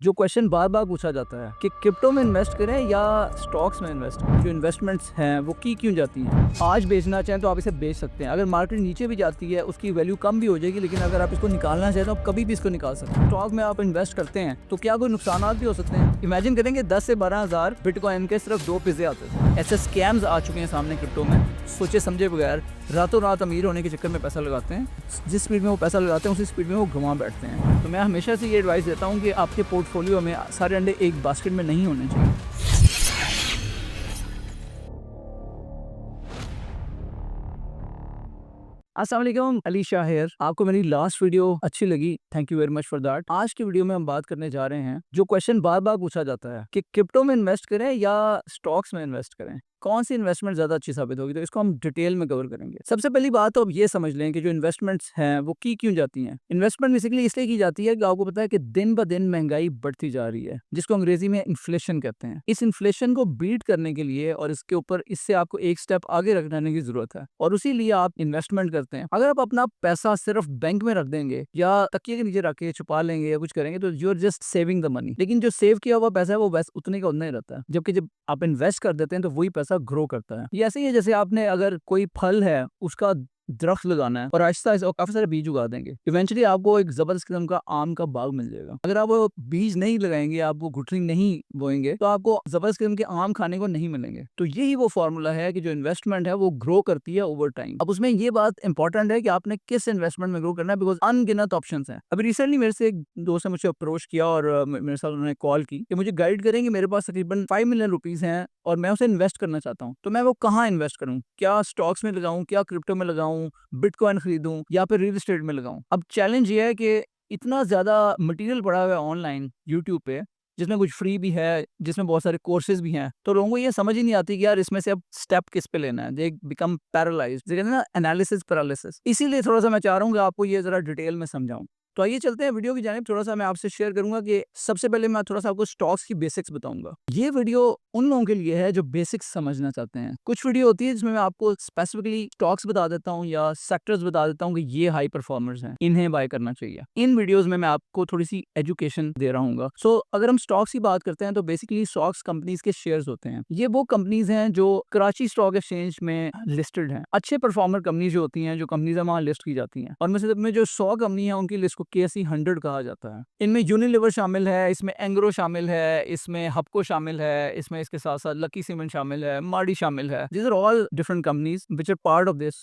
जो क्वेश्चन बार बार पूछा जाता है कि क्रिप्टो में इन्वेस्ट करें या स्टॉक्स में इन्वेस्ट करें, जो इन्वेस्टमेंट्स हैं वो की क्यों जाती हैं। आज बेचना चाहें तो आप इसे बेच सकते हैं, अगर मार्केट नीचे भी जाती है उसकी वैल्यू कम भी हो जाएगी, लेकिन अगर आप इसको निकालना चाहें तो आप कभी भी इसको निकाल सकते हैं। स्टॉक में आप इन्वेस्ट करते हैं तो क्या कोई नुकसान भी हो सकते हैं। इमेजिन करेंगे 10 से 12 हज़ार बिटकॉइन के सिर्फ 2 पिज़्ज़े आते थे। ऐसे स्कैम्स आ चुके हैं सामने क्रिप्टो में, सोचे समझे बगैर रातों रात अमीर होने के चक्कर में पैसा लगाते हैं। जिस स्पीड में वो पैसा लगाते हैं उसी स्पीड में वो गंवा बैठते हैं। तो मैं हमेशा से ये एडवाइस देता हूँ कि आपके पोर्टफोलियो में सारे अंडे एक बास्केट में नहीं होने चाहिए। अस्सलाम वालेकुम, अली शाह हियर। आपको मेरी लास्ट वीडियो अच्छी लगी, thank you very much for that. आज की वीडियो में हम बात करने जा रहे हैं जो क्वेश्चन बार बार पूछा जाता है कि क्रिप्टो में इन्वेस्ट करें या स्टॉक्स में इन्वेस्ट करें, कौन सी इन्वेस्टमेंट ज्यादा अच्छी साबित होगी। तो इसको हम डिटेल में कवर करेंगे। सबसे पहली बात तो अब ये समझ लें कि जो इन्वेस्टमेंट्स हैं वो की क्यों जाती हैं। इन्वेस्टमेंट बेसिकली इसलिए की जाती है कि आपको पता है कि दिन ब दिन महंगाई बढ़ती जा रही है, जिसको अंग्रेजी में इन्फ्लेशन कहते हैं। इस इन्फ्लेशन को बीट करने के लिए और इसके ऊपर इससे आपको एक स्टेप आगे रखने की जरूरत है, और उसी लिए आप इन्वेस्टमेंट करते हैं। अगर आप अपना पैसा सिर्फ बैंक में रख देंगे या तकिए के नीचे रख के छुपा लेंगे या कुछ करेंगे तो you are just saving the money, लेकिन जो सेव किया हुआ पैसा है वो बस उतने का उतना ही रहता है। जबकि जब आप इन्वेस्ट कर देते हैं तो वही पैसा ग्रो करता है। ये ऐसे ही है जैसे आपने अगर कोई फल है उसका दरख्त लगाना है और आहिस्ता आहिस्ता काफी सारे बीज उगा देंगे, इवेंचुअली आपको एक जबरदस्त किस्म का आम का बाग मिल जाएगा। अगर आप वो बीज नहीं लगाएंगे, आप वो गुठली नहीं बोएंगे, तो आपको जबरदस्त किस्म के आम खाने को नहीं मिलेंगे। तो यही वो फॉर्मूला है कि जो इन्वेस्टमेंट है वो ग्रो करती है ओवर टाइम। अब उसमें ये बात इंपॉर्टेंट है कि आपने किस इन्वेस्टमेंट में ग्रो करना है, बिकॉज अनगिनत ऑप्शन है। अभी रिसेंटली मेरे से एक दोस्त ने मुझे अप्रोच किया और मेरे साथ उन्होंने कॉल की कि मुझे गाइड करेंगे, मेरे पास तकरीबन 5 मिलियन रुपीज हैं और मैं उसे इन्वेस्ट करना चाहता हूँ, तो मैं वो कहाँ इन्वेस्ट करूँ, क्या स्टॉक्स में लगाऊं, क्या क्रिप्टो में लगाऊं, बिटकॉइन खरीदूं या फिर रियल एस्टेट में लगाऊं। अब चैलेंज ये है कि इतना ज्यादा मटेरियल पड़ा हुआ है ऑनलाइन यूट्यूब पे, जिसमें कुछ फ्री भी है, जिसमें बहुत सारे कोर्सेज भी हैं, तो लोगों को ये समझ ही नहीं आती कि यार इसमें से अब स्टेप किस पे लेना है। दे बिकम पैरालाइज्ड, कहते हैं ना एनालिसिस पैरालिसिस। इसीलिए थोड़ा सा मैं चाह रहा हूँ कि आपको ये जरा डिटेल में समझाऊं। तो आइए चलते हैं वीडियो की जानिब। थोड़ा सा मैं आपसे शेयर करूंगा कि सबसे पहले मैं थोड़ा सा आपको स्टॉक्स की बेसिक्स बताऊंगा। ये वीडियो उन लोगों के लिए है जो बेसिक्स समझना चाहते हैं। कुछ वीडियो होती है जिसमें मैं आपको स्पेसिफिकली स्टॉक्स बता देता हूँ या सेक्टर्स बता देता हूँ कि ये हाई परफॉर्मर्स हैं, इन्हें बाय करना चाहिए। इन वीडियोस में मैं आपको थोड़ी सी एजुकेशन दे रहा हूँ। सो अगर हम स्टॉक्स की बात करते हैं तो बेसिकली स्टॉक्स कंपनीज के शेयर्स होते हैं। ये वो कंपनीज हैं जो कराची स्टॉक एक्सचेंज में लिस्टेड हैं। अच्छे परफॉर्मर कंपनीज जो होती हैं, जो कंपनीज वहाँ लिस्ट की जाती हैं, और में जो 100 कंपनी है उनकी लिस्ट को KSE 100 कहा जाता है। इनमें यूनिलीवर शामिल है, इसमें एंग्रो शामिल है, इसमें हपको शामिल है, इसमें इसके साथ साथ लकी सीमेंट शामिल है, मार्डी शामिल है। These are all different companies which are part of this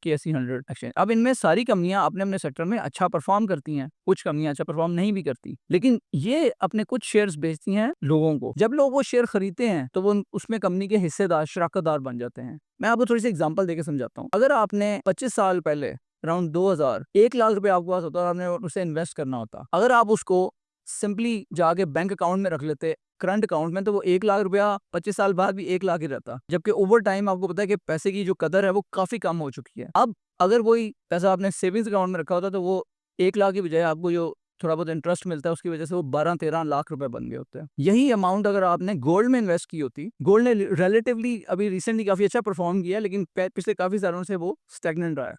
KSE 100 exchange. अब इनमें सारी कंपनियां अपने अपने सेक्टर में अच्छा परफॉर्म करती हैं, कुछ कंपनियां अच्छा परफॉर्म नहीं भी करती, लेकिन ये अपने कुछ शेयर्स बेचती हैं लोगों को। जब लोग वो शेयर खरीदते हैं तो वो उसमें कंपनी के हिस्सेदार, शराकतदार बन जाते हैं। मैं आपको थोड़ी सी एग्जांपल देके समझाता हूँ। अगर आपने 25 साल पहले अराउंड 2000 1 लाख रुपए आपके पास होता और आपने उसे इन्वेस्ट करना होता, अगर आप उसको सिंपली जाके बैंक अकाउंट में रख लेते, करंट अकाउंट में, तो वो 1 लाख रुपया 25 साल बाद भी 1 लाख ही रहता। जबकि ओवर टाइम आपको पता है कि पैसे की जो कदर है वो काफी कम हो चुकी है। अब अगर वही पैसा आपने सेविंग्स अकाउंट में रखा होता तो वो 1 लाख की बजाय आपको जो थोड़ा बहुत इंटरेस्ट मिलता है उसकी वजह से वो 12-13 लाख रुपए बन गए होते हैं। यही अमाउंट अगर आपने गोल्ड में इन्वेस्ट की होती, गोल्ड ने रिलेटिवली अभी रिसेंटली काफी अच्छा परफॉर्म किया, लेकिन पिछले काफी सालों से वो स्टैग्नेंट रहा है,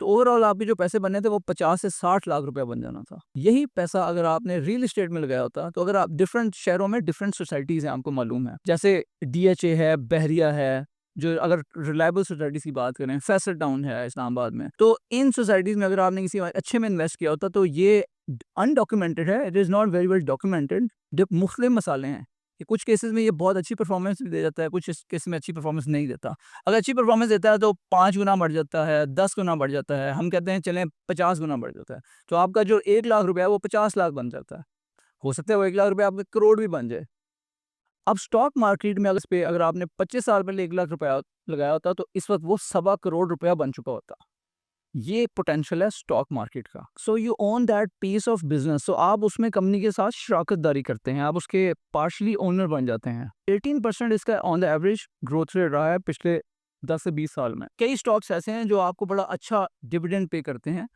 तो ओवरऑल आपके जो पैसे बने थे वो 50 से 60 लाख रुपया बन जाना था। यही पैसा अगर आपने रियल एस्टेट में लगाया होता, तो अगर आप डिफरेंट शहरों में डिफरेंट सोसाइटीज हैं, आपको मालूम है, जैसे DHA है, बहरिया है, जो अगर रिलायबल सोसाइटीज की बात करें, फैसल टाउन है इस्लामाबाद में, तो इन सोसाइटीज में अगर आपने किसी अच्छे में इन्वेस्ट किया होता तो ये अनडॉक्यूमेंटेड है, it is not very well documented. मुख्तलिफ मसाले हैं कि कुछ केसेस में ये बहुत अच्छी परफॉर्मेंस भी दे जाता है, कुछ केस में अच्छी परफॉर्मेंस नहीं देता। अगर अच्छी परफॉर्मेंस देता है तो 5 गुना बढ़ जाता है, 10 गुना बढ़ जाता है, हम कहते हैं चलें 50 गुना बढ़ जाता है। तो आपका जो 1 लाख रुपया है वो 50 लाख बन जाता है। हो सकता है वो 1 लाख रुपया आपके करोड़ भी बन जाए। अब स्टॉक मार्केट में अगर आपने 25 साल पहले 1 लाख रुपया लगाया होता तो इस वक्त वो 1.25 करोड़ रुपया बन चुका होता। ये पोटेंशियल है स्टॉक मार्केट का। So you own that piece of business. So आप उसमें कंपनी के साथ शराकतदारी करते हैं, आप उसके पार्शली ओनर बन जाते हैं। 18% इसका on the average growth rate रहा है पिछले 10 से 20 साल में। कई स्टॉक्स ऐसे हैं जो आपको बड़ा अच्छा डिविडेंड पे करते हैं,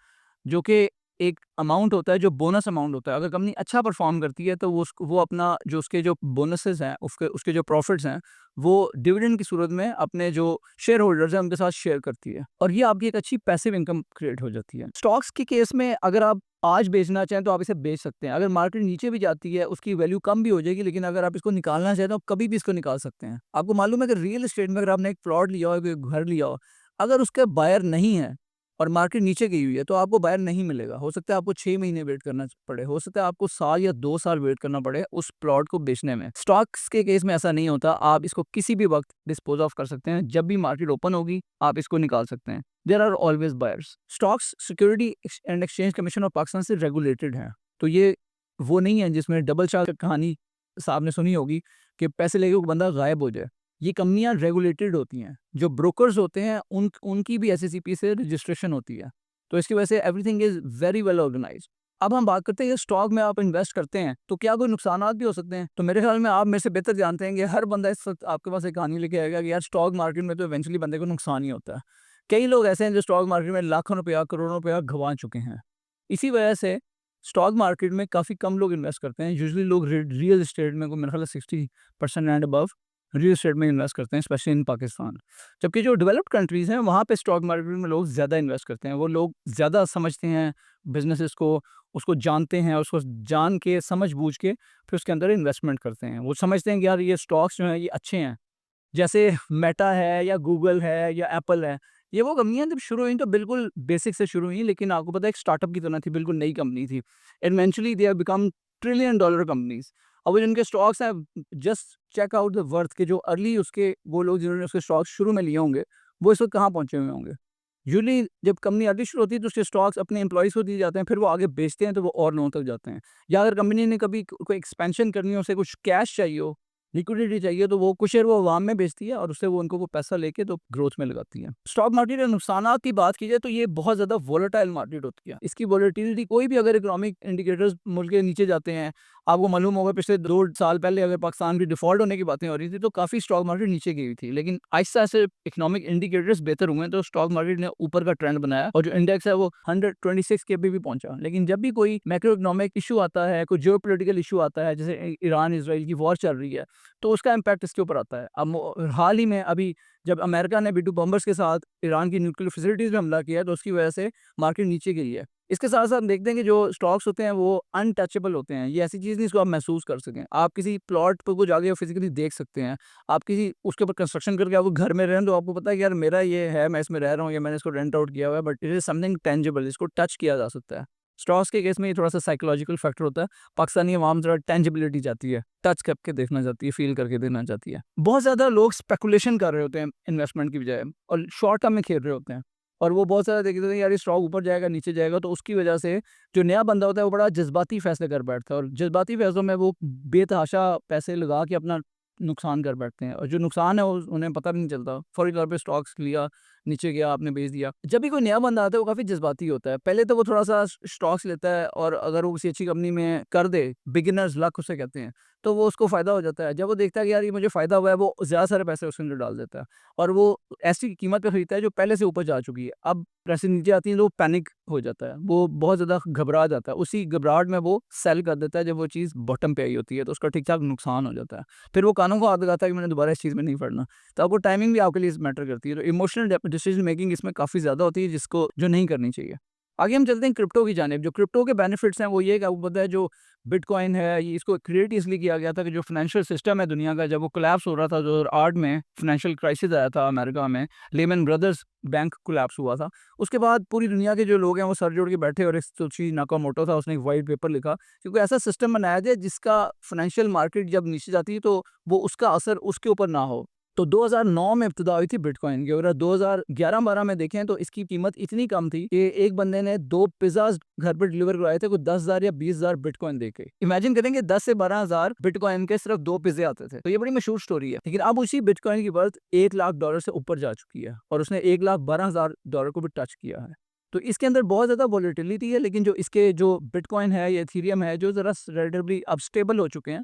जो कि एक अमाउंट होता है जो बोनस अमाउंट होता है। अगर कंपनी अच्छा परफॉर्म करती है तो वो अपना जो उसके जो बोनसेस हैं, उसके उसके जो प्रॉफिट्स हैं, वो डिविडेंड की सूरत में अपने जो शेयर होल्डर्स हैं उनके साथ शेयर करती है, और ये आपकी एक अच्छी पैसिव इनकम क्रिएट हो जाती है। स्टॉक्स के केस में अगर आप आज बेचना चाहें तो आप इसे बेच सकते हैं। अगर मार्केट नीचे भी जाती है उसकी वैल्यू कम भी हो जाएगी, लेकिन अगर आप इसको निकालना चाहें तो आप कभी भी इसको निकाल सकते हैं। आपको मालूम है कि रियल एस्टेट में अगर आपने एक प्लॉट लिया हो, कोई घर लिया हो, अगर उसका बायर नहीं है और मार्केट नीचे गई हुई है तो आपको बायर नहीं मिलेगा। हो सकता है आपको 6 महीने वेट करना पड़े, हो सकता है आपको साल या 2 साल वेट करना पड़े उस प्लॉट को बेचने में। स्टॉक्स के केस में ऐसा नहीं होता, आप इसको किसी भी वक्त डिस्पोज ऑफ कर सकते हैं। जब भी मार्केट ओपन होगी आप इसको निकाल सकते हैं। There are always buyers. Stocks security and exchange commission of Pakistan से रेगुलेटेड है, तो ये वो नहीं है जिसमें डबल चार्ज कहानी साहब ने सुनी होगी कि पैसे लेके वो बंदा गायब हो जाए। ये कंपनियां रेगुलेटेड होती हैं, जो ब्रोकर्स होते हैं उनकी भी एसएससीपी से रजिस्ट्रेशन होती है, तो इसकी वजह से everything is very well organized. अब हम बात करते हैं कि स्टॉक में आप इन्वेस्ट करते हैं तो क्या कोई नुकसानात भी हो सकते हैं। तो मेरे ख्याल में आप मेरे से बेहतर जानते हैं कि हर बंदा इस वक्त आपके पास एक कहानी लेके आएगा कि यार स्टॉक मार्केट में तो इवेंचुअली बंदे को नुकसान ही होता है। कई लोग ऐसे हैं जो स्टॉक मार्केट में लाखों रुपया करोड़ों रुपया गंवा चुके हैं। इसी वजह से स्टॉक मार्केट में काफ़ी कम लोग इन्वेस्ट करते हैं। यूजुअली लोग रियल एस्टेट में को मेरे ख्याल 60% एंड अबव रियल एस्टेट में इन्वेस्ट करते हैं, स्पेशली इन पाकिस्तान। जबकि जो डेवलप्ड कंट्रीज़ हैं वहाँ पे स्टॉक मार्केट में लोग ज़्यादा इन्वेस्ट करते हैं। वो लोग ज़्यादा समझते हैं बिजनेसेस को, उसको जानते हैं, उसको जान के समझ बूझ के फिर उसके अंदर इन्वेस्टमेंट करते हैं। वो समझते हैं कि यार ये स्टॉक्स जो हैं ये अच्छे हैं। जैसे मेटा है या गूगल है या एप्पल है, ये वो कंपनियाँ जब शुरू हुई तो बिल्कुल बेसिक से शुरू हुई, लेकिन आपको पता है एक स्टार्टअप की तरह थी, बिल्कुल नई कंपनी थी। Eventually they have become trillion dollar companies. अब वो जिनके स्टॉक्स हैं, just check out the worth के जो अर्ली उसके वो लोग जिन्होंने उसके स्टॉक्स शुरू में लिए होंगे वो इस वक्त कहाँ पहुंचे हुए होंगे। यूजली जब कंपनी अर्ली शुरू होती है तो उसके स्टॉक्स अपने एम्प्लॉयज़ को दिए जाते हैं, फिर वो आगे बेचते हैं तो वो और लोगों तक जाते हैं। या अगर कंपनी ने कभी कोई एक्सपेंशन करनी हो, उसे कुछ कैश चाहिए हो, लिक्विडिटी चाहिए, तो वो कुछ शेयर वो अवाम में बेचती है और उससे वो उनको वो पैसा लेके तो ग्रोथ में लगाती है। स्टॉक मार्केट के नुकसानात की बात की जाए तो ये बहुत ज़्यादा वोलेटाइल मार्केट होती है। इसकी वोलेटिलिटी कोई भी अगर इकोनॉमिक इंडिकेटर्स मुल्क के नीचे जाते हैं, आपको मालूम होगा पिछले 2 साल पहले अगर पाकिस्तान की डिफ़ॉल्ट होने की बातें हो रही थी तो काफ़ी स्टॉक मार्केट नीचे गई हुई थी। लेकिन आहिस्ता-आहिस्ता इकोनॉमिक इंडिकेटर्स बेहतर हुए हैं तो स्टॉक मार्केट ने ऊपर का ट्रेंड बनाया और जो इंडेक्स है वो 126 के भी पहुँचा। लेकिन जब भी कोई मैक्रो इकोनॉमिक इश्यू आता है, कोई जियोपॉलिटिकल इश्यू आता है, जैसे ईरान-इज़राइल की वॉर चल रही है, तो उसका इम्पैक्ट इसके ऊपर आता है। अब हाल ही में अभी जब अमेरिका ने B-2 बॉम्बर्स के साथ ईरान की न्यूक्लियर फैसिलिटीज़ में हमला किया है, तो उसकी वजह से मार्केट नीचे गई है। इसके साथ-साथ देखते हैं कि जो स्टॉक्स होते हैं वो अनटचेबल होते हैं। ये ऐसी चीज़ नहीं जिसको आप महसूस कर सकें। आप किसी प्लॉट पे को जाके फिज़िकली देख सकते हैं। आप किसी उसके ऊपर कंस्ट्रक्शन करके आप वो घर में रहें तो आपको पता है कि यार मेरा ये है, मैं इसमें रह रहा हूँ या मैंने इसको रेंट आउट किया हुआ है, but it is something tangible, इसको टच किया जा सकता है। स्टॉक्स के केस में ये थोड़ा-सा साइकोलॉजिकल फैक्टर होता है। पाकिस्तानी अवाम ज़रा टेंजिबिलिटी चाहती है, टच करके देखना चाहती है, फ़ील करके देखना चाहती है। बहुत ज़्यादा लोग स्पेकुलेशन कर रहे होते हैं इन्वेस्टमेंट की बजाय और शॉर्ट टर्म में खेल रहे होते हैं। और वो बहुत ज़्यादा देखते हैं यार ये स्टॉक ऊपर जाएगा, नीचे जाएगा, तो उसकी वजह से जो नया बंदा होता है वो बड़ा जज़्बाती फ़ैसले कर बैठता है और जज़्बाती फ़ैसलों में वो बेतहाशा पैसे लगा के अपना नुकसान कर बैठते हैं और जो नुकसान है वो उन्हें पता भी नहीं चलता। फौरी तौर पे स्टॉक्स लिया, नीचे गया, आपने बेच दिया। जब भी कोई नया बंदा आता है वो काफ़ी जज़्बाती होता है। पहले तो वो थोड़ा-सा स्टॉक्स लेता है और अगर वो किसी अच्छी कंपनी में कर दे, बिगिनर्स लक उसे कहते हैं, तो वो उसको फ़ायदा हो जाता है। जब वो देखता है कि यार ये मुझे फ़ायदा हुआ है, वो ज़्यादा सारे पैसे उसके अंदर डाल देता है और वो ऐसी कीमत पे खरीदता है जो पहले से ऊपर जा चुकी है। अब पैसे नीचे आती हैं तो वो पैनिक हो जाता है, वो बहुत ज़्यादा घबरा जाता है। उसी घबराहट में वो सेल कर देता है जब वो चीज़ बॉटम पे आई होती है, तो उसका ठीक-ठाक नुकसान हो जाता है। फिर वो कानों को हाथ लगाता है कि मैंने दोबारा इस चीज़ में नहीं पड़ना। तो आपको टाइमिंग भी आपके लिए मैटर करती है। तो इमोशनल डिसीजन मेकिंग इसमें काफ़ी ज़्यादा होती है जिसको जो नहीं करनी चाहिए। आगे हम चलते हैं क्रिप्टो की जानिब। जो क्रिप्टो के बेनिफिट्स हैं वो ये है कि आपको पता है जो बिटकॉइन है ये इसको क्रिएट इसलिए किया गया था कि जो फाइनेंशियल सिस्टम है दुनिया का जब वो कोलैप्स हो रहा था 2008 में फाइनेंशियल क्राइसिस आया था अमेरिका में, लेमन ब्रदर्स बैंक कोलैप्स हुआ था। उसके बाद पूरी दुनिया के जो लोग हैं वो सर जोड़ के बैठे और एक सोची नाकामोटो था, उसने एक व्हाइट पेपर लिखा क्योंकि ऐसा सिस्टम बनाया जाए जिसका फाइनेंशियल मार्केट जब नीचे जाती है तो वो उसका असर उसके ऊपर ना हो। तो 2009 में इब्तिदा हुई थी बिटकॉइन की और 2011-12 में देखें तो इसकी कीमत इतनी कम थी कि एक बंदे ने 2 पिज़्ज़ाज़ घर पे डिलीवर करवाए थे, कोई 10,000 या 20,000 बिटकॉइन देके। इमेजिन करें कि 10 से 12,000 बिटकॉइन के सिर्फ 2 पिज़्ज़े आते थे। तो ये बड़ी मशहूर स्टोरी है। लेकिन अब उसी बिटकॉइन की वर्थ $1 लाख से ऊपर जा चुकी है और उसने $1,12,000 को भी टच किया है। तो इसके अंदर बहुत ज़्यादा वोलेटिलिटी है, लेकिन जो इसके जो बिटकॉइन है या इथेरियम है जो ज़रा रिलेटिवली अब स्टेबल हो चुके हैं,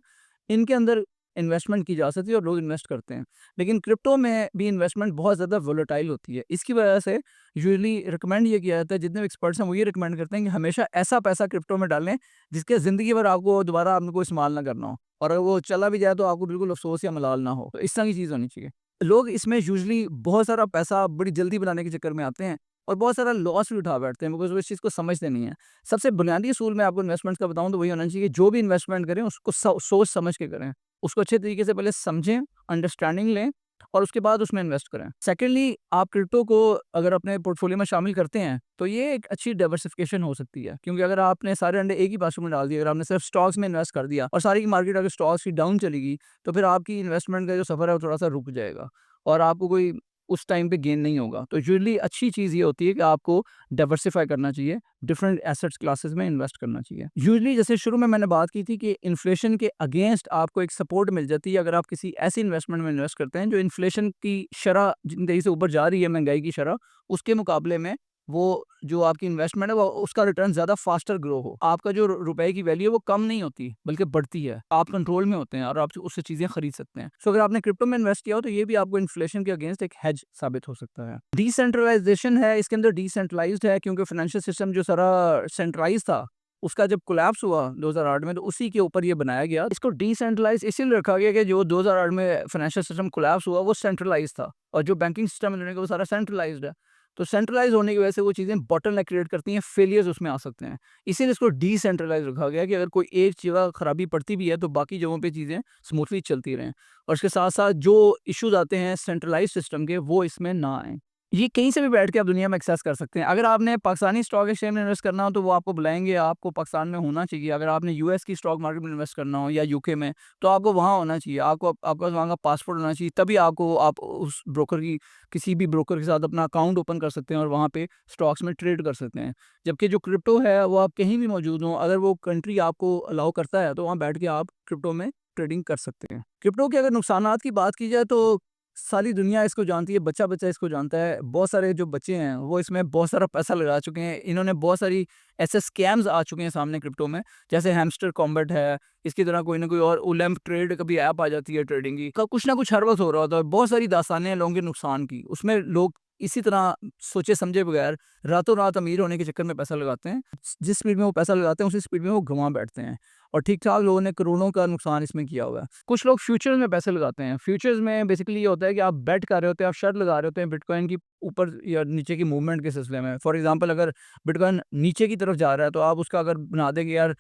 इनके अंदर इन्वेस्टमेंट की जा सकती है और लोग इन्वेस्ट करते हैं। लेकिन क्रिप्टो में भी इन्वेस्टमेंट बहुत ज़्यादा वोलेटाइल होती है। इसकी वजह से यूजुअली रिकमेंड ये किया जाता है, जितने भी एक्सपर्ट्स हैं वो ये रिकमेंड करते हैं कि हमेशा ऐसा पैसा क्रिप्टो में डालें जिसके ज़िंदगी भर आपको दोबारा आपको इस्तेमाल ना करना हो, और अगर वो चला भी जाए तो आपको बिल्कुल अफ़सोस या मलाल ना हो। तो इस तरह की चीज़ होनी चाहिए। लोग इसमें यूजुअली बहुत सारा पैसा बड़ी जल्दी बनाने के चक्कर में आते हैं और बहुत सारा लॉस भी उठा बैठते हैं, बिकॉज़ वो इस चीज़ को समझते नहीं हैं। सबसे बुनियादी असूल मैं आपको इन्वेस्टमेंट का बताऊँ तो वही होना चाहिए कि जो भी इन्वेस्टमेंट करें उसको सोच समझ के करें। उसको अच्छे तरीके से पहले समझें, अंडरस्टैंडिंग लें और उसके बाद उसमें इन्वेस्ट करें। सेकेंडली, आप क्रिप्टो को अगर अपने पोर्टफोलियो में शामिल करते हैं तो ये एक अच्छी डाइवर्सिफिकेशन हो सकती है, क्योंकि अगर आपने सारे अंडे एक ही बास्केट में डाल दिए, अगर आपने सिर्फ स्टॉक्स में इन्वेस्ट कर दिया और सारी की मार्केट अगर स्टॉक्स की डाउन चलेगी, तो फिर आपकी इन्वेस्टमेंट का जो सफ़र है वो थोड़ा सा रुक जाएगा और आपको कोई उस टाइम पे गेन नहीं होगा। तो यूजुअली अच्छी चीज़ ये होती है कि आपको डाइवर्सिफ़ाई करना चाहिए, डिफरेंट एसेट्स क्लासेस में इन्वेस्ट करना चाहिए। यूजुअली जैसे शुरू में मैंने बात की थी कि इन्फ्लेशन के अगेंस्ट आपको एक सपोर्ट मिल जाती है अगर आप किसी ऐसी इन्वेस्टमेंट में इन्वेस्ट करते हैं जो इन्फ्लेशन की शरह जितनी तेज़ी से ऊपर जा रही है, महंगाई की शरह, उसके मुकाबले में वो जो आपकी इन्वेस्टमेंट है वो उसका रिटर्न ज़्यादा फास्टर ग्रो हो। आपका जो रुपए की वैल्यू है वो कम नहीं होती बल्कि बढ़ती है। आप कंट्रोल में होते हैं और आप उससे चीज़ें खरीद सकते हैं। सो अगर आपने क्रिप्टो में इन्वेस्ट किया हो तो ये भी आपको इन्फ्लेशन के अगेंस्ट एक हेज साबित हो सकता है। डिसेंट्रलाइजेशन है, इसके अंदर डिसेंट्रलाइज्ड है क्योंकि फाइनेंशियल सिस्टम जो सारा सेंट्रलाइज़ था, उसका जब कोलैप्स हुआ 2008 में तो उसी के ऊपर ये बनाया गया। इसको डिसेंट्रलाइज़ इसलिए रखा गया कि जो 2008 में फाइनेंशियल सिस्टम कोलैप्स हुआ वो सेंट्रलाइज़ था और जो बैंकिंग सिस्टम है वो सारा सेंट्रलाइज़्ड है। तो सेंट्रलाइज़ होने की वजह से वो चीज़ें बॉटलनेक क्रिएट करती हैं, फेलियर्स उसमें आ सकते हैं। इसीलिए इसको डिसेंट्रलाइज़ रखा गया कि अगर कोई एक जगह खराबी पड़ती भी है तो बाकी जगहों पे चीज़ें स्मूथली चलती रहें और इसके साथ-साथ जो इश्यूज़ आते हैं सेंट्रलाइज़्ड सिस्टम के वो इसमें ना आएँ। ये कहीं से भी बैठ के आप दुनिया में एक्सेस कर सकते हैं। अगर आपने पाकिस्तानी स्टॉक एक्सचेंज में इन्वेस्ट करना हो तो वो आपको बुलाएँगे, आपको पाकिस्तान में होना चाहिए। अगर आपने यूएस की स्टॉक मार्केट में इन्वेस्ट करना हो या यूके में, तो आपको वहाँ होना चाहिए। आपको आपके पास वहाँ का पासपोर्ट होना चाहिए, तभी आप उस ब्रोकर की किसी भी ब्रोकर के साथ अपना अकाउंट ओपन कर सकते हैं और वहाँ पे स्टॉक्स में ट्रेड कर सकते हैं। जबकि जो क्रिप्टो है वो आप कहीं भी मौजूद हों, अगर वो कंट्री आपको अलाउ करता है तो वहाँ बैठ के आप क्रिप्टो में ट्रेडिंग कर सकते हैं। क्रिप्टो के अगर नुकसानात की बात की जाए तो सारी दुनिया इसको जानती है, बच्चा-बच्चा इसको जानता है। बहुत सारे जो बच्चे हैं वो इसमें बहुत सारा पैसा लगा चुके हैं। इन्होंने बहुत सारी ऐसे स्कैम्स आ चुके हैं सामने क्रिप्टो में, जैसे हैमस्टर कॉम्बैट है, इसकी तरह कोई ना कोई और ओलैम्प ट्रेड कभी ऐप आ जाती है ट्रेडिंग की। कुछ ना कुछ हर वक़्त हो रहा होता है। बहुत सारी दास्तानें हैं लोगों के नुकसान की। उसमें लोग इसी तरह सोचे समझे बगैर रातों-रात अमीर होने के चक्कर में पैसा लगाते हैं। जिस स्पीड में वो पैसा लगाते हैं उसी स्पीड में वो गँवा बैठते हैं और ठीक-ठाक लोगों ने करोड़ों का नुकसान इसमें किया हुआ है। कुछ लोग फ्यूचर्स में पैसे लगाते हैं। फ्यूचर्स में बेसिकली ये होता है कि आप बेट कर रहे होते हैं, आप शर्त लगा रहे होते हैं बिटकॉइन की ऊपर या नीचे की मूवमेंट के सिलसिले में। फॉर एग्ज़ाम्पल अगर बिटकॉइन नीचे की तरफ जा रहा है तो आप उसका अगर बना दें कि यार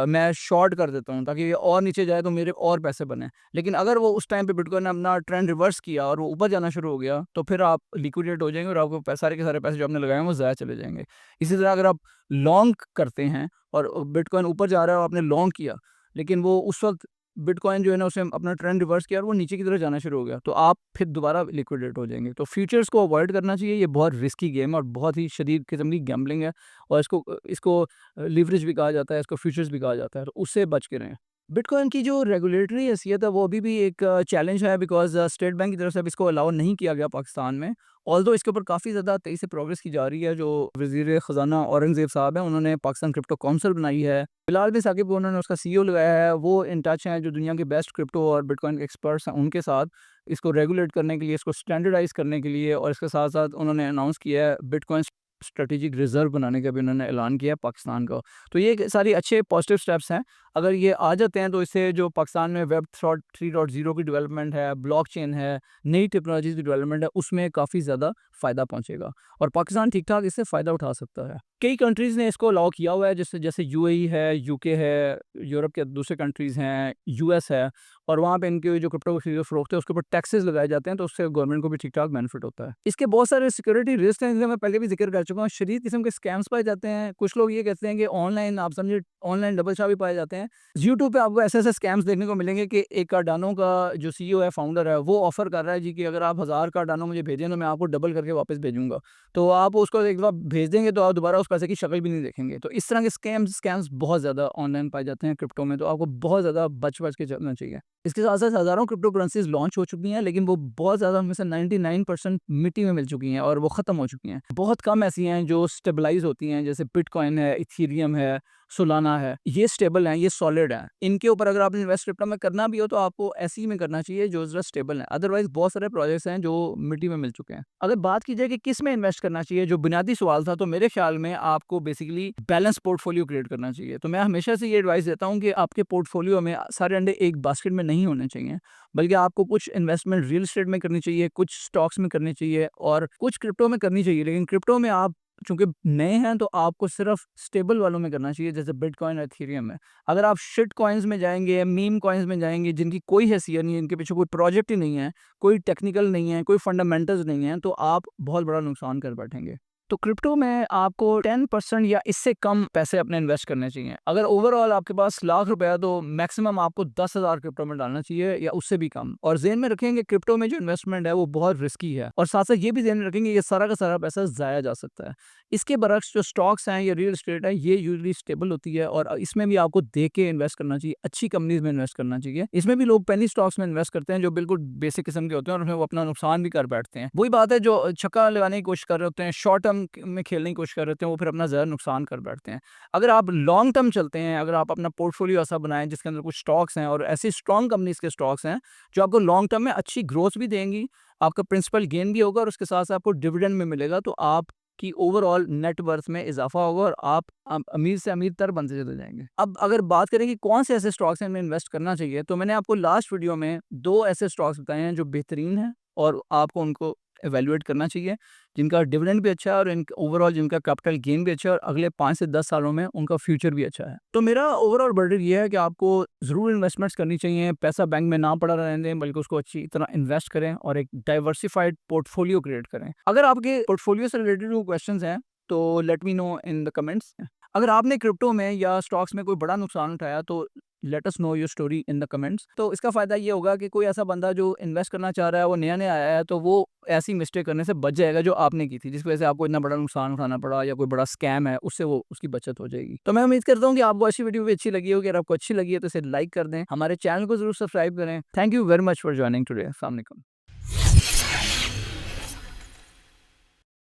मैं शॉर्ट कर देता हूँ ताकि ये और नीचे जाए तो मेरे और पैसे बने। लेकिन अगर वो उस टाइम पे बिटकॉइन ने अपना ट्रेंड रिवर्स किया और वो ऊपर जाना शुरू हो गया तो फिर आप लिक्विडेट हो जाएँगे और आपको सारे के सारे पैसे जो आपने लगाए हैं वो ज़ाया चले जाएँगे। इसी तरह अगर आप लॉन्ग करते हैं और बिटकॉइन ऊपर जा रहा है और आपने लॉन्ग किया, लेकिन वो उस वक़्त बिटकॉइन जो है ना उसने अपना ट्रेंड रिवर्स किया और वो नीचे की तरफ जाना शुरू हो गया, तो आप फिर दोबारा लिक्विडेट हो जाएँगे। तो फ्यूचर्स को अवॉइड करना चाहिए, ये बहुत रिस्की गेम है और बहुत ही शदीद किस्म की गैम्बलिंग है और इसको लीवरेज भी कहा जाता है, इसको फ्यूचर्स भी कहा जाता है, तो उससे बच के रहें। बिटकॉइन की जो रेगुलेटरी हैसियत है वो अभी भी एक चैलेंज है, बिकॉज़ स्टेट बैंक की तरफ से अभी इसको अलाउ नहीं किया गया पाकिस्तान में। ऑल्दो इसके ऊपर काफ़ी ज़्यादा तेज़ी से प्रोग्रेस की जा रही है। जो वज़ीर ख़ज़ाना औरंगज़ेब साहब हैं, उन्होंने पाकिस्तान क्रिप्टो काउंसिल बनाई है। बिलाल बिन साकिब को उन्होंने उसका सीईओ लगाया है। वो इन टच हैं जो दुनिया के बेस्ट क्रिप्टो और बिटकॉइन एक्सपर्ट्स हैं उनके साथ, इसको रेगुलेट करने के लिए, इसको स्टैंडर्डाइज़ करने के लिए, और इसके साथ-साथ उन्होंने अनाउंस किया है बिटकॉइन स्ट्रेटेजिक रिज़र्व बनाने का भी उन्होंने ऐलान किया है पाकिस्तान का। तो ये एक सारी अच्छे पॉजिटिव स्टेप्स हैं। अगर ये आ जाते हैं तो इससे जो पाकिस्तान में वेब 3.0 की डेवलपमेंट है, ब्लॉकचेन है, नई टेक्नोलॉजीज़ की डेवलपमेंट है, उसमें काफ़ी ज़्यादा फ़ायदा पहुँचेगा और पाकिस्तान ठीक-ठाक इससे फ़ायदा उठा सकता है। कई कंट्रीज़ ने इसको अलाउ किया हुआ है, जैसे जैसे यूएई है, यूके है, यूरोप के दूसरे कंट्रीज़ हैं, यूएस है, और वहाँ पे इनके जो क्रिप्टो की फ़रोख्त है उसके ऊपर टैक्सेस लगाए जाते हैं, तो उससे गवर्नमेंट को भी ठीक-ठाक बेनिफिट होता है। इसके बहुत सारे सिक्योरिटी रिस्क हैं, जिनका मैं पहले भी ज़िक्र कर चुका हूँ। शदीद किस्म के स्कैम्स पाए जाते हैं। कुछ लोग ये कहते हैं कि ऑनलाइन आप समझिए ऑनलाइन डबल शा भी पाए जाते हैं। यूट्यूब पे आपको ऐसे-ऐसे स्कैम्स देखने को मिलेंगे कि एक कार्डानो का जो सीईओ है, फाउंडर है, वो ऑफ़र कर रहा है जी कि अगर आप 1000 कार्डानो मुझे भेजें तो मैं आपको डबल करके वापस भेजूँगा। तो आप उसको एक दफ़ा भेज देंगे तो आप दोबारा उस पैसे की शक्ल भी नहीं देखेंगे। तो इस तरह के स्कैम्स बहुत ज़्यादा ऑनलाइन पाए जाते हैं क्रिप्टो में, तो आपको बहुत ज़्यादा बच-बच के चलना चाहिए। इसके साथ साथ हज़ारों क्रिप्टो करेंसीज लॉन्च हो चुकी हैं, लेकिन वो बहुत ज़्यादा उनमें से 99% मिट्टी में मिल चुकी हैं और वो ख़त्म हो चुकी हैं। बहुत कम ऐसी हैं जो स्टेबलाइज़ होती हैं, जैसे बिटकॉइन है, इथेरियम है, सोलाना है। ये स्टेबल हैं, ये सॉलिड हैं। इनके ऊपर अगर आपने इन्वेस्ट क्रिप्टो में करना भी हो तो आपको ऐसे ही में करना चाहिए जो ज़रा स्टेबल है। अदरवाइज़ बहुत सारे प्रोजेक्ट्स हैं जो मिट्टी में मिल चुके हैं। अगर बात की जाए कि किस में इन्वेस्ट करना चाहिए, जो बुनियादी सवाल था, तो मेरे ख्याल में आपको बेसिकली बैलेंस पोर्टफोलियो क्रिएट करना चाहिए। तो मैं हमेशा से ये एडवाइस देता हूँ कि आपके पोर्टफोलियो में सारे अंडे एक बास्केट में नहीं होने चाहिए, बल्कि आपको कुछ इन्वेस्टमेंट रियल एस्टेट में करनी चाहिए, कुछ स्टॉक्स में करनी चाहिए और कुछ क्रिप्टो में करनी चाहिए। लेकिन क्रिप्टो में आप चूँकि नए हैं तो आपको सिर्फ स्टेबल वालों में करना चाहिए, जैसे बिटकॉइन और इथेरियम है। अगर आप शिट कॉइन्स में जाएँगे, मीम कॉइन्स में जाएँगे, जिनकी कोई हैसियत नहीं है, इनके पीछे कोई प्रोजेक्ट ही नहीं है, कोई टेक्निकल नहीं है, कोई फंडामेंटल्स नहीं है, तो आप बहुत बड़ा नुकसान कर बैठेंगे। तो क्रिप्टो में आपको 10% या इससे कम पैसे अपने इन्वेस्ट करने चाहिए। अगर ओवरऑल आपके पास लाख रुपए है तो मैक्सिमम आपको 10,000 क्रिप्टो में डालना चाहिए या उससे भी कम। और ज़हन में रखेंगे क्रिप्टो में जो इन्वेस्टमेंट है वो बहुत रिस्की है, और साथ साथ ये भी ज़हन में रखेंगे ये सारा का सारा पैसा ज़ाया जा सकता है। इसके बरक्स जो स्टॉक्स हैं या रियल एस्टेट है, ये यूजुअली स्टेबल होती है और इसमें भी आपको देख के इन्वेस्ट करना चाहिए, अच्छी कंपनीज में इन्वेस्ट करना चाहिए। इसमें भी लोग पेनी स्टॉक्स में इन्वेस्ट करते हैं जो बिल्कुल बेसिक किस्म के होते हैं और उसमें वो अपना नुकसान भी कर बैठते हैं। वही बात है, जो छक्का लगाने की कोशिश कर रहे होते हैं, शॉर्ट टर्म में खेलने की कोशिश कर रहे होते हैं, वो फिर अपना ज़्यादा नुकसान कर बैठते हैं। अगर आप लॉन्ग टर्म चलते हैं, अगर आप अपना पोर्टफोलियो ऐसा बनाएं जिसके अंदर कुछ स्टॉक्स हैं और ऐसी स्ट्रॉन्ग कंपनीज के स्टॉक्स हैं जो आपको लॉन्ग टर्म में अच्छी ग्रोथ भी देंगी, आपका प्रिंसिपल गेन भी होगा और उसके साथ साथ आपको डिविडेंड में मिलेगा, तो आप कि ओवरऑल नेट वर्थ में इजाफा होगा और आप अमीर से अमीर तर बनते चले जाएंगे। अब अगर बात करें कि कौन से ऐसे स्टॉक्स हैं इनमें इन्वेस्ट करना चाहिए, तो मैंने आपको लास्ट वीडियो में 2 ऐसे स्टॉक्स बताए हैं जो बेहतरीन हैं और आपको उनको एवेल्युएट करना चाहिए, जिनका डिविडेंड भी अच्छा है और ओवरऑल जिनका कैपिटल गेन भी अच्छा है और अगले 5 से 10 सालों में उनका फ्यूचर भी अच्छा है। तो मेरा ओवरऑल वर्डिक्ट ये है कि आपको ज़रूर इन्वेस्टमेंट्स करनी चाहिए, पैसा बैंक में ना पड़ा रहने दें, बल्कि उसको अच्छी तरह इन्वेस्ट करें और एक डाइवर्सिफाइड पोर्टफोलियो क्रिएट करें। अगर आपके पोर्टफोलियो से रिलेटेड कोई क्वेश्चंस हैं तो let me know in the comments. अगर आपने क्रिप्टो में या स्टॉक्स में कोई बड़ा नुकसान उठाया तो let us know your story in the comments. तो इसका फ़ायदा ये होगा कि कोई ऐसा बंदा जो इन्वेस्ट करना चाह रहा है, वो नया-नया आया है, तो वो ऐसी मिस्टेक करने से बच जाएगा जो आपने की थी, जिसकी वजह से आपको इतना बड़ा नुकसान उठाना पड़ा या कोई बड़ा स्कैम है, उससे वो उसकी बचत हो जाएगी। तो मैं उम्मीद करता हूँ कि आपको अच्छी वीडियो भी अच्छी लगी होगी। अगर आपको अच्छी लगी है तो इसे लाइक कर दें, हमारे चैनल को ज़रूर सब्सक्राइब करें। Thank you very much for joining today. अस्सलाम वालेकुम।